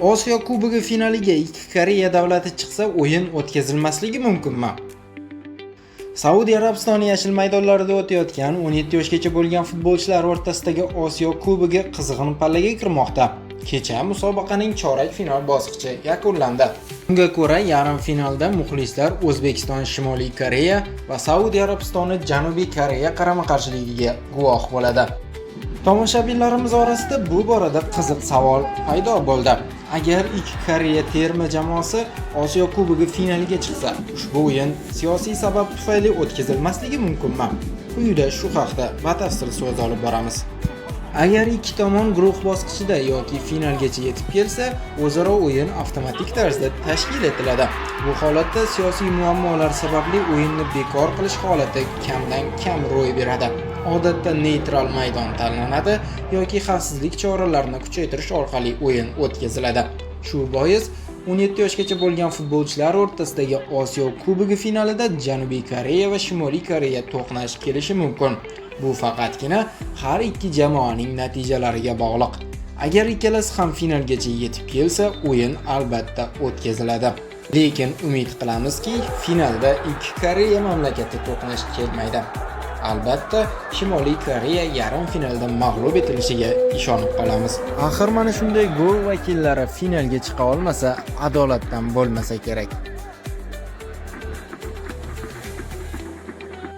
Osiyo Kubogi finaliga ikki Koreya davlati chiqsa, o'yin o'tkazilmasligi mumkinmi? Saudiya Arabistoni yashil maydonlarida o'tayotgan 17 yoshgacha bo'lgan futbolchilar o'rtasidagi Osiyo Kubogi qizg'in pallaga kirmoqda. Kecha musobaqaning chorak final bosqichi yakunlandi. Unga ko'ra, yarim finalda muxlislar O'zbekiston Shimoliy Koreya va Saudiya Arabistoni Janubiy Koreya qarama-qarshiligiga guvoh bo'ladi. Tomoshabinlarimiz orasida bu borada qiziq savol paydo bo'ldi. Agar ikki Koreya terma jamoasi Osiyo Kubogi finaliga chiqsa, ushbu o'yin siyosiy sabab tufayli o'tkazilmasligi mumkinmi? Quyida shu haqda batafsil so'z olib boramiz. Agar ikki tomon guruh bosqichida yoki finalgacha yetib kelsa, o'zaro o'yin avtomatik tarzda tashkil etiladi. Bu holatda siyosiy muammolar sababli o'yinni bekor qilish holati kamdan kam ro'y beradi. Odatda neytral maydon tanlanadi yoki xavfsizlik choralarini kuchaytirish orqali o'yin o'tkaziladi. Shu bois 17 yoshgacha bo'lgan futbolchilar o'rtasidagi Osiyo Kubogi finalida Janubiy Koreya va Shimoliy Koreya to'qnash kelishi mumkin. Bu faqatgina har ikki jamoaning natijalariga bog'liq. Agar ikkalasi ham finalgacha yetib kelsa, o'yin albatta o'tkaziladi. Lekin umid qilamizki, finalda ikki Koreya mamlakati to'qnash kelmaydi. Albatta, Shimoliy Koreya yarim finalda mag'lub etilishiga ishonib qolamiz. Axir mana shunday gol vakillari finalga chiqa olmasa, adolatdan bo'lmasa kerak.